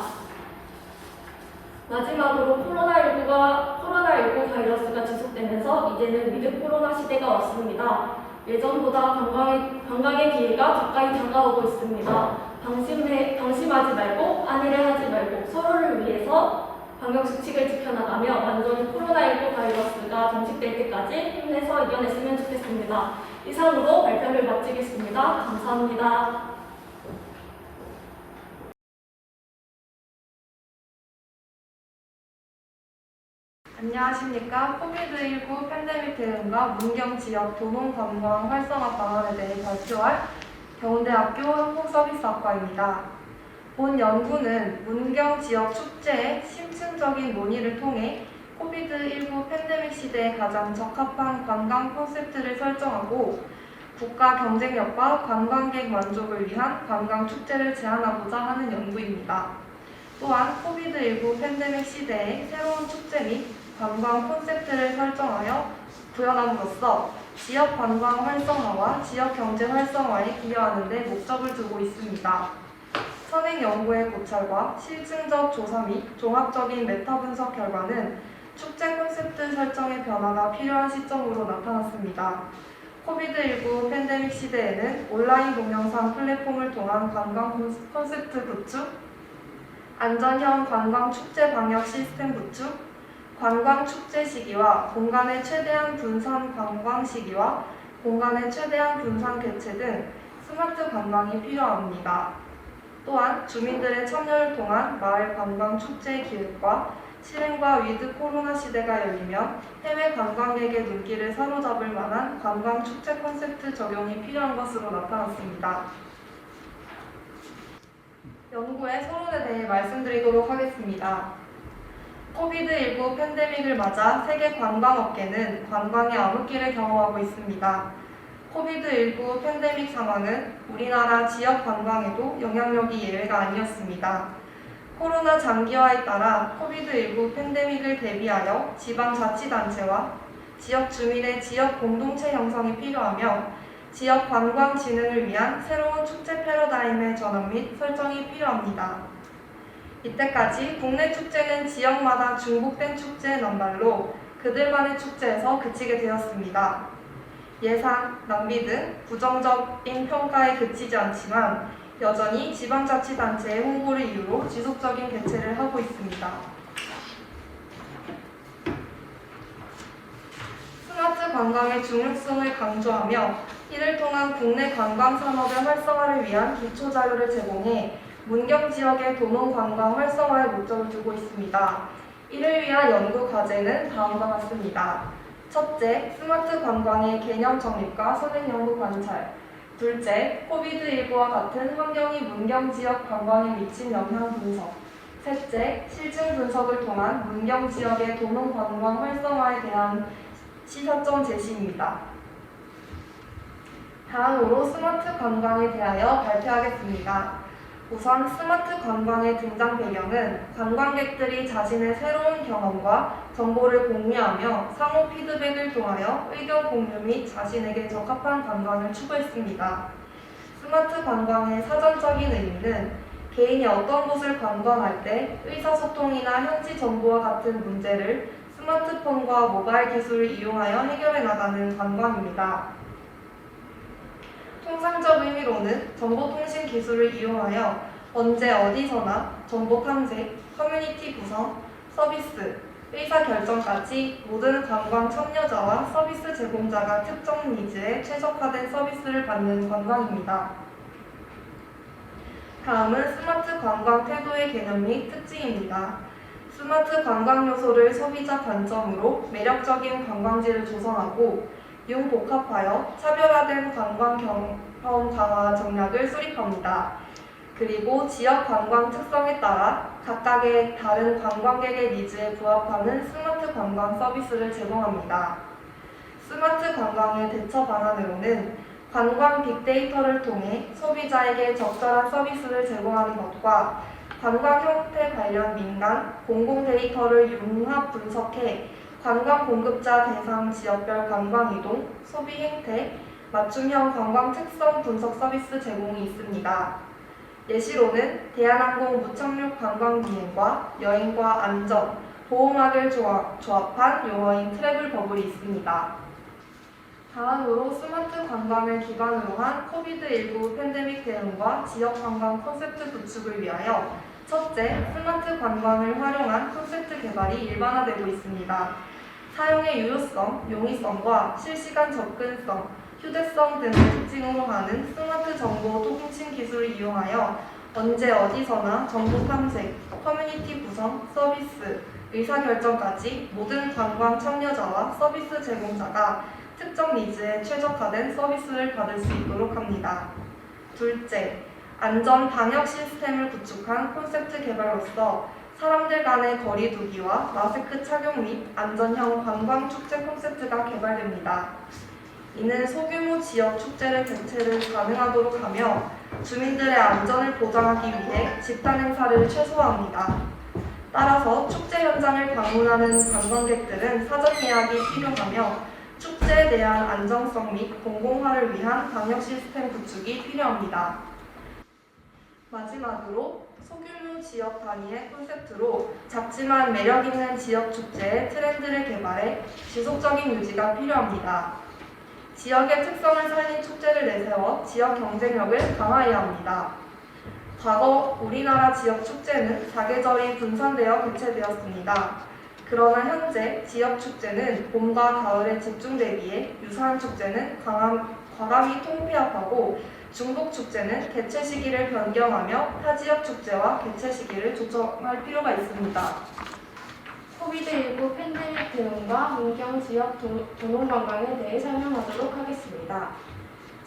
마지막으로 코로나19 바이러스가 지속되면서 이제는 위드 코로나 시대가 왔습니다. 예전보다 관광의 기회가 가까이 다가오고 있습니다. 방심하지 말고 안일을 하지 말고 서로를 위해서 방역수칙을 지켜나가며 완전히 코로나19 바이러스가 종식될 때까지 힘내서 이겨냈으면 좋겠습니다. 이상으로 발표를 마치겠습니다. 감사합니다. 안녕하십니까. 코비드19 팬데믹 대응과 문경 지역 도농 관광 활성화 방안에 대해 발표할 경운대학교 항공서비스학과입니다. 본 연구는 문경 지역 축제의 심층적인 논의를 통해 코비드19 팬데믹 시대에 가장 적합한 관광 콘셉트를 설정하고 국가 경쟁력과 관광객 만족을 위한 관광 축제를 제안하고자 하는 연구입니다. 또한 코비드19 팬데믹 시대의 새로운 축제 및 관광 콘셉트를 설정하여 구현함으로써 지역 관광 활성화와 지역 경제 활성화에 기여하는 데 목적을 두고 있습니다. 선행 연구의 고찰과 실증적 조사 및 종합적인 메타 분석 결과는 축제 콘셉트 설정의 변화가 필요한 시점으로 나타났습니다. 코비드19 팬데믹 시대에는 온라인 동영상 플랫폼을 통한 관광 콘셉트 구축, 안전형 관광 축제 방역 시스템 구축, 관광 축제 시기와 공간의 최대한 분산 관광 시기와 공간의 최대한 분산 개최 등 스마트 관광이 필요합니다. 또한 주민들의 참여를 통한 마을 관광 축제 기획과 실행과 위드 코로나 시대가 열리면 해외 관광객의 눈길을 사로잡을 만한 관광 축제 콘셉트 적용이 필요한 것으로 나타났습니다. 연구의 서론에 대해 말씀드리도록 하겠습니다. 코비드19 팬데믹을 맞아 세계 관광업계는 관광의 암흑기를 경험하고 있습니다. 코비드19 팬데믹 상황은 우리나라 지역 관광에도 영향력이 예외가 아니었습니다. 코로나 장기화에 따라 코비드19 팬데믹을 대비하여 지방자치단체와 지역 주민의 지역 공동체 형성이 필요하며 지역 관광 진흥을 위한 새로운 축제 패러다임의 전환 및 설정이 필요합니다. 이때까지 국내 축제는 지역마다 중복된 축제의 남발로 그들만의 축제에서 그치게 되었습니다. 예산, 낭비 등 부정적인 평가에 그치지 않지만 여전히 지방자치단체의 홍보를 이유로 지속적인 개최를 하고 있습니다. 스마트 관광의 중요성을 강조하며 이를 통한 국내 관광 산업의 활성화를 위한 기초 자료를 제공해 문경 지역의 도농 관광 활성화에 목적을 두고 있습니다. 이를 위한 연구 과제는 다음과 같습니다. 첫째, 스마트 관광의 개념 정립과 선행 연구 관찰. 둘째, 코비드19와 같은 환경이 문경 지역 관광에 미친 영향 분석. 셋째, 실증 분석을 통한 문경 지역의 도농 관광 활성화에 대한 시사점 제시입니다. 다음으로 스마트 관광에 대하여 발표하겠습니다. 우선 스마트 관광의 등장 배경은 관광객들이 자신의 새로운 경험과 정보를 공유하며 상호 피드백을 통하여 의견 공유 및 자신에게 적합한 관광을 추구했습니다. 스마트 관광의 사전적인 의미는 개인이 어떤 곳을 관광할 때 의사소통이나 현지 정보와 같은 문제를 스마트폰과 모바일 기술을 이용하여 해결해 나가는 관광입니다. 통상적 의미로는 정보통신 기술을 이용하여 언제 어디서나 정보 탐색, 커뮤니티 구성, 서비스, 의사결정까지 모든 관광 참여자와 서비스 제공자가 특정 니즈에 최적화된 서비스를 받는 관광입니다. 다음은 스마트 관광 태도의 개념 및 특징입니다. 스마트 관광 요소를 소비자 관점으로 매력적인 관광지를 조성하고 융복합하여 차별화된 관광 경험 강화 전략을 수립합니다. 그리고 지역 관광 특성에 따라 각각의 다른 관광객의 니즈에 부합하는 스마트 관광 서비스를 제공합니다. 스마트 관광의 대처 방안으로는 관광 빅데이터를 통해 소비자에게 적절한 서비스를 제공하는 것과 관광 형태 관련 민간, 공공 데이터를 융합 분석해 관광 공급자 대상 지역별 관광 이동, 소비 행태, 맞춤형 관광 특성 분석 서비스 제공이 있습니다. 예시로는 대한항공 무착륙 관광 비행과 여행과 안전, 보호막을 조합한 용어인 트래블 버블이 있습니다. 다음으로 스마트 관광을 기반으로 한 코비드19 팬데믹 대응과 지역 관광 콘셉트 구축을 위하여 첫째, 스마트 관광을 활용한 콘셉트 개발이 일반화되고 있습니다. 사용의 유효성, 용이성과 실시간 접근성, 휴대성 등을 특징으로 하는 스마트 정보 통신 기술을 이용하여 언제 어디서나 정보 탐색, 커뮤니티 구성, 서비스, 의사결정까지 모든 관광 참여자와 서비스 제공자가 특정 니즈에 최적화된 서비스를 받을 수 있도록 합니다. 둘째, 안전 방역 시스템을 구축한 콘셉트 개발로서 사람들 간의 거리 두기와 마스크 착용 및 안전형 관광 축제 콘셉트가 개발됩니다. 이는 소규모 지역 축제를 개최를 가능하도록 하며 주민들의 안전을 보장하기 위해 집단 행사를 최소화합니다. 따라서 축제 현장을 방문하는 관광객들은 사전 예약이 필요하며 축제에 대한 안정성 및 공공화를 위한 방역 시스템 구축이 필요합니다. 마지막으로 소규모 지역 단위의 콘셉트로 작지만 매력있는 지역 축제의 트렌드를 개발해 지속적인 유지가 필요합니다. 지역의 특성을 살린 축제를 내세워 지역 경쟁력을 강화해야 합니다. 과거 우리나라 지역 축제는 사계절이 분산되어 개최되었습니다. 그러나 현재 지역 축제는 봄과 가을에 집중 대비해 유사한 축제는 과감히 통폐합하고 중복 축제는 개최 시기를 변경하며 타 지역 축제와 개최 시기를 조정할 필요가 있습니다. 코비드19 팬데믹 대응과 문경 지역 도농관광에 대해 설명하도록 하겠습니다.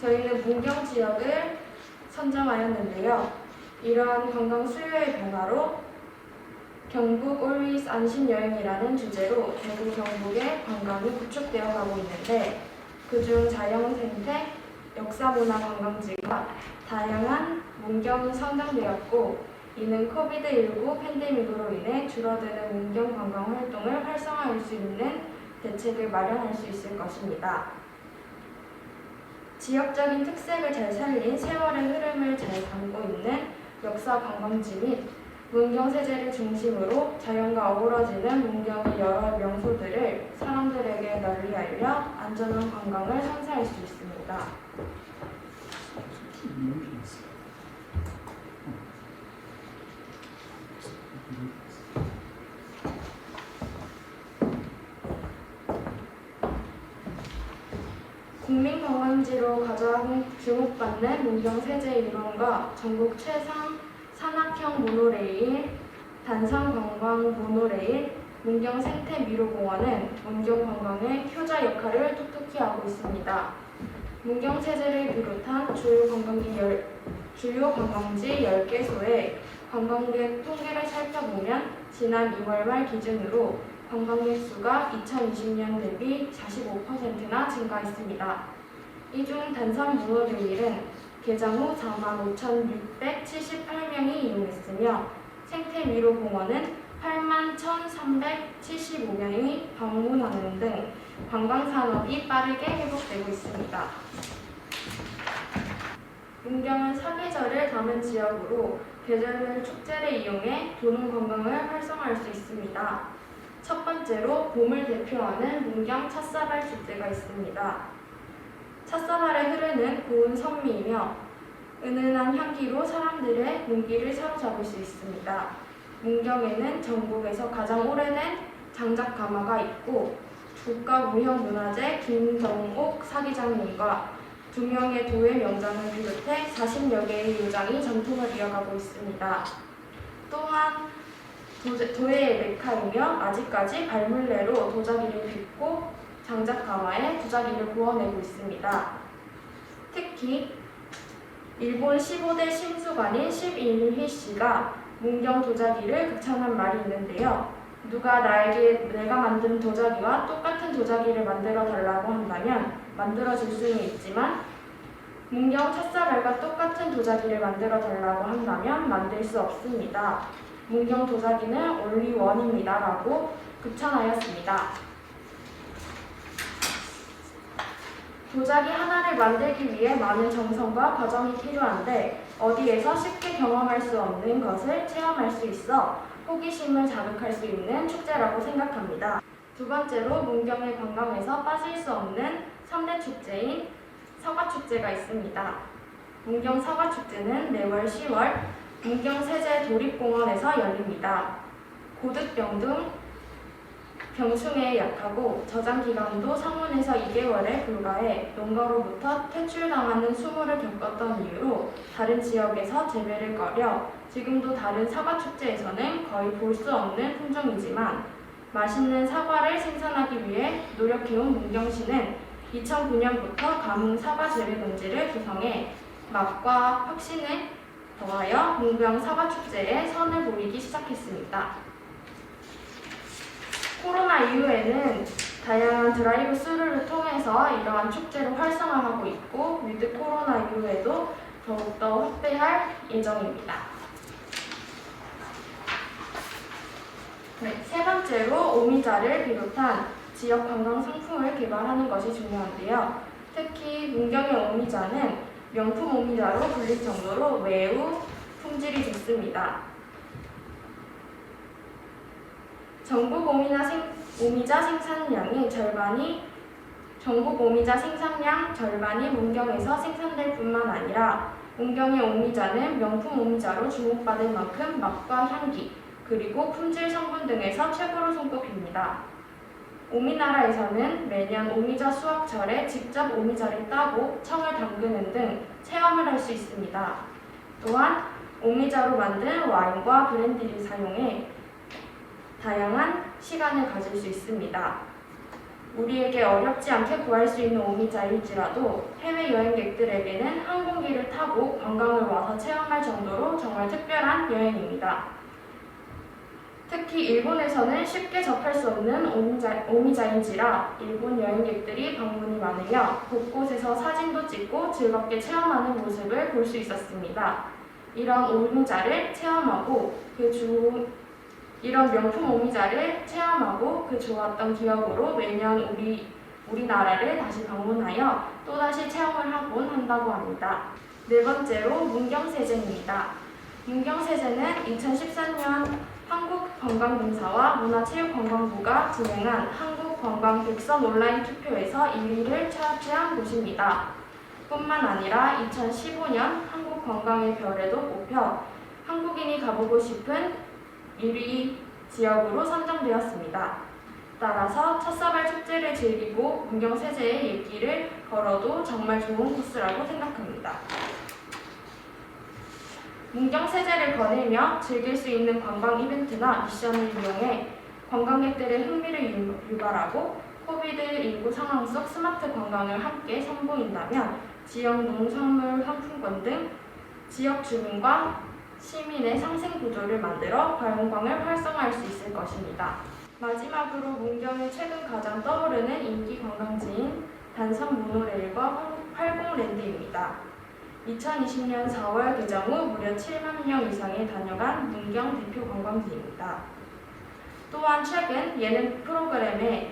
저희는 문경 지역을 선정하였는데요. 이러한 관광 수요의 변화로 경북 Always 안심여행이라는 주제로 대구 경북의 관광이 구축되어 가고 있는데 그중 자연 생태, 역사문화 관광지가 다양한 문경이 선정되었고 이는 코비드19 팬데믹으로 인해 줄어드는 문경 관광 활동을 활성화할 수 있는 대책을 마련할 수 있을 것입니다. 지역적인 특색을 잘 살린 세월의 흐름을 잘 담고 있는 역사 관광지 및 문경 세제를 중심으로 자연과 어우러지는 문경의 여러 명소들을 사람들에게 널리 알려 안전한 관광을 선사할 수 있습니다. 국민관광지로 가장 주목받는 문경 세제 일원과 전국 최상 산악형 모노레일, 단상 관광 모노레일, 문경 생태미로공원은 문경 관광의 효자 역할을 톡톡히 하고 있습니다. 문경 세제를 비롯한 주요 관광지 10개소의 관광객 통계를 살펴보면 지난 2월 말 기준으로 관광객 수가 2020년 대비 45%나 증가했습니다. 이 중 단선 문어들일은 개장 후 45,678명이 이용했으며 생태미로공원은 81,375명이 방문하는 등 관광산업이 빠르게 회복되고 있습니다. 문경은 사계절을 담은 지역으로 계절별 축제를 이용해 도농 관광을 활성화할 수 있습니다. 첫 번째로 봄을 대표하는 문경 찻사발 축제가 있습니다. 찻사발에 흐르는 고운 선미이며 은은한 향기로 사람들의 눈길을 사로잡을 수 있습니다. 문경에는 전국에서 가장 오래된 장작가마가 있고 국가무형문화재 김정옥 사기장님과 2명의 도의 명장을 비롯해 40여 개의 요장이 전통을 이어가고 있습니다. 또한 도예의 메카이며 아직까지 발물레로 도자기를 빚고 장작가마에 도자기를 구워내고 있습니다. 특히 일본 15대 심수관인 11희 씨가 문경 도자기를 극찬한 말이 있는데요. 누가 내가 만든 도자기와 똑같은 도자기를 만들어 달라고 한다면 만들어줄 수는 있지만 문경 찻사발과 똑같은 도자기를 만들어 달라고 한다면 만들 수 없습니다. 문경 도자기는 only one입니다. 라고 극찬하였습니다. 도자기 하나를 만들기 위해 많은 정성과 과정이 필요한데 어디에서 쉽게 경험할 수 없는 것을 체험할 수 있어 호기심을 자극할 수 있는 축제라고 생각합니다. 두 번째로 문경의 관광에서 빠질 수 없는 3대 축제인 사과축제가 있습니다. 문경 사과축제는 매월 10월 문경 세제 도립공원에서 열립니다. 고득병 등 병충해에 약하고 저장 기간도 상온에서 2개월에 불과해 농가로부터 퇴출당하는 수모를 겪었던 이유로 다른 지역에서 재배를 꺼려 지금도 다른 사과축제에서는 거의 볼 수 없는 품종이지만 맛있는 사과를 생산하기 위해 노력해온 문경시는 2009년부터 가뭄 사과 재배 농지를 조성해 맛과 혁신을 더하여 문경 사과축제에 선을 보이기 시작했습니다. 코로나 이후에는 다양한 드라이브 스루를 통해서 이러한 축제를 활성화하고 있고 위드 코로나 이후에도 더욱더 확대할 예정입니다. 세 번째로 오미자를 비롯한 지역 관광 상품을 개발하는 것이 중요한데요. 특히 문경의 오미자는 명품 오미자로 불릴 정도로 매우 품질이 좋습니다. 전국 오미자 생산량의 절반이 문경에서 생산될 뿐만 아니라 문경의 오미자는 명품 오미자로 주목받을 만큼 맛과 향기, 그리고 품질 성분 등에서 최고로 손꼽힙니다. 오미나라에서는 매년 오미자 수확철에 직접 오미자를 따고 청을 담그는 등 체험을 할 수 있습니다. 또한 오미자로 만든 와인과 브랜디를 사용해 다양한 시간을 가질 수 있습니다. 우리에게 어렵지 않게 구할 수 있는 오미자일지라도 해외 여행객들에게는 항공기를 타고 관광을 와서 체험할 정도로 정말 특별한 여행입니다. 특히 일본에서는 쉽게 접할 수 없는 오미자인지라 일본 여행객들이 방문이 많으며 곳곳에서 사진도 찍고 즐겁게 체험하는 모습을 볼 수 있었습니다. 이런 오미자를 체험하고 이런 명품 오미자를 체험하고 그 좋았던 기억으로 매년 우리나라를 다시 방문하여 또다시 체험을 하곤 한다고 합니다. 네 번째로 문경세제입니다. 문경세제는 2014년 한국관광공사와 문화체육관광부가 진행한 한국관광 백선 온라인 투표에서 1위를 차지한 곳입니다. 뿐만 아니라 2015년 한국관광의 별에도 뽑혀 한국인이 가보고 싶은 1위 지역으로 선정되었습니다. 따라서 찻사발 축제를 즐기고 문경세제의 얘기를 걸어도 정말 좋은 코스라고 생각합니다. 문경세제를 거닐며 즐길 수 있는 관광 이벤트나 미션을 이용해 관광객들의 흥미를 유발하고 코비드19 상황 속 스마트 관광을 함께 선보인다면 지역 농산물 상품권 등 지역 주민과 시민의 상생 구조를 만들어 관광을 활성화할 수 있을 것입니다. 마지막으로 문경의 최근 가장 떠오르는 인기 관광지인 단선 모노레일과 활공랜드입니다. 2020년 4월 개장 후 무려 7만 명 이상이 다녀간 문경 대표 관광지입니다. 또한 최근 예능 프로그램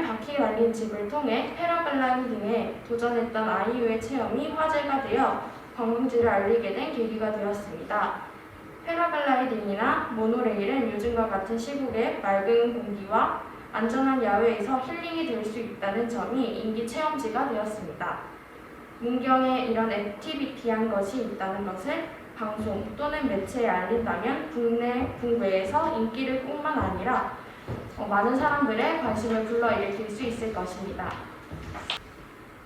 바퀴 달린 집을 통해 패러글라이딩에 도전했던 아이유의 체험이 화제가 되어 관광지를 알리게 된 계기가 되었습니다. 패러글라이딩이나 모노레일은 요즘과 같은 시국에 맑은 공기와 안전한 야외에서 힐링이 될 수 있다는 점이 인기 체험지가 되었습니다. 문경에 이런 액티비티한 것이 있다는 것을 방송 또는 매체에 알린다면 국내, 국외에서 인기를 뿐만 아니라 많은 사람들의 관심을 불러일으킬 수 있을 것입니다.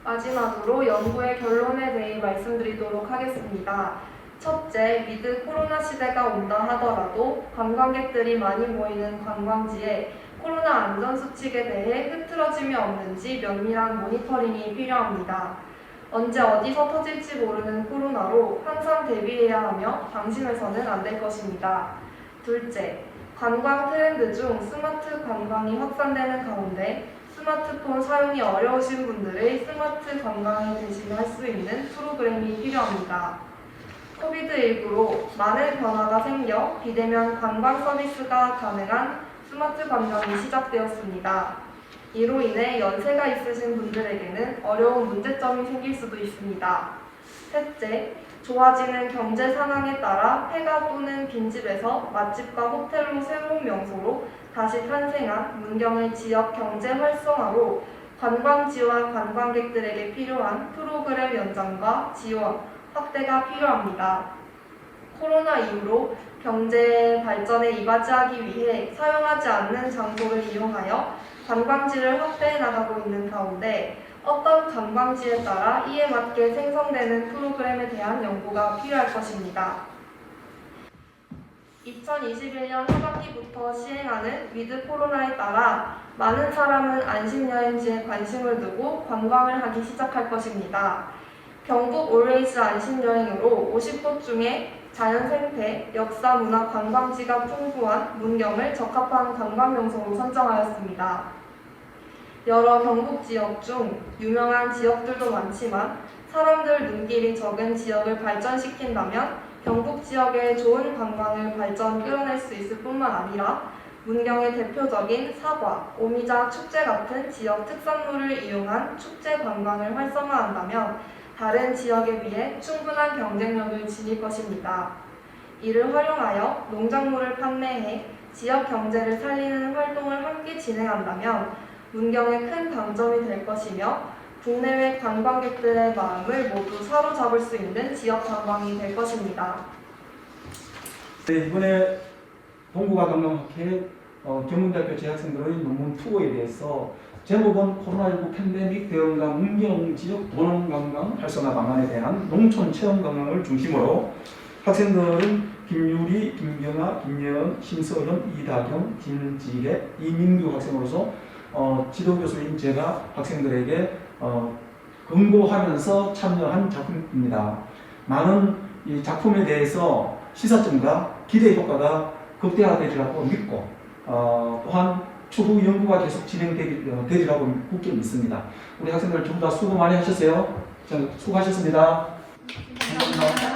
마지막으로 연구의 결론에 대해 말씀드리도록 하겠습니다. 첫째, 위드 코로나 시대가 온다 하더라도 관광객들이 많이 모이는 관광지에 코로나 안전수칙에 대해 흐트러짐이 없는지 면밀한 모니터링이 필요합니다. 언제 어디서 터질지 모르는 코로나로 항상 대비해야 하며 방심해서는 안 될 것입니다. 둘째, 관광 트렌드 중 스마트 관광이 확산되는 가운데 스마트폰 사용이 어려우신 분들의 스마트 관광을 대신할 수 있는 프로그램이 필요합니다. 코비드19로 많은 변화가 생겨 비대면 관광 서비스가 가능한 스마트 관광이 시작되었습니다. 이로 인해 연세가 있으신 분들에게는 어려운 문제점이 생길 수도 있습니다. 셋째, 좋아지는 경제 상황에 따라 폐가 또는 빈집에서 맛집과 호텔로 새로운 명소로 다시 탄생한 문경의 지역 경제 활성화로 관광지와 관광객들에게 필요한 프로그램 연장과 지원, 확대가 필요합니다. 코로나 이후로 경제 발전에 이바지하기 위해 사용하지 않는 장소를 이용하여 관광지를 확대해 나가고 있는 가운데 어떤 관광지에 따라 이에 맞게 생성되는 프로그램에 대한 연구가 필요할 것입니다. 2021년 하반기부터 시행하는 위드 코로나에 따라 많은 사람은 안심여행지에 관심을 두고 관광을 하기 시작할 것입니다. 경북 올웨이스 안심여행으로 50곳 중에 자연생태, 역사, 문화, 관광지가 풍부한 문경을 적합한 관광명소로 선정하였습니다. 여러 경북 지역 중 유명한 지역들도 많지만 사람들 눈길이 적은 지역을 발전시킨다면 경북 지역의 좋은 관광을 끌어낼 수 있을 뿐만 아니라 문경의 대표적인 사과, 오미자 축제 같은 지역 특산물을 이용한 축제 관광을 활성화한다면 다른 지역에 비해 충분한 경쟁력을 지닐 것입니다. 이를 활용하여 농작물을 판매해 지역 경제를 살리는 활동을 함께 진행한다면 문경의 큰 강점이 될 것이며 국내외 관광객들의 마음을 모두 사로잡을 수 있는 지역 관광이 될 것입니다. 네, 이번에 동국아 관광학회 경북대학교 재학생들의 논문 투어에 대해서 제목은 코로나19 팬데믹 대응과 문경 지역 도농관광 활성화 방안에 대한 농촌 체험 관광을 중심으로 학생들은 김유리, 김경아, 김예은, 심서현, 이다경, 김지래, 이민규 학생으로서 지도교수인 제가 학생들에게 권고하면서 참여한 작품입니다. 많은 이 작품에 대해서 시사점과 기대 효과가 극대화되리라고 믿고 또한 추후 연구가 계속 진행되리라고 굳게 믿습니다. 우리 학생들 전부 다 수고 많이 하셨어요. 수고하셨습니다. 감사합니다.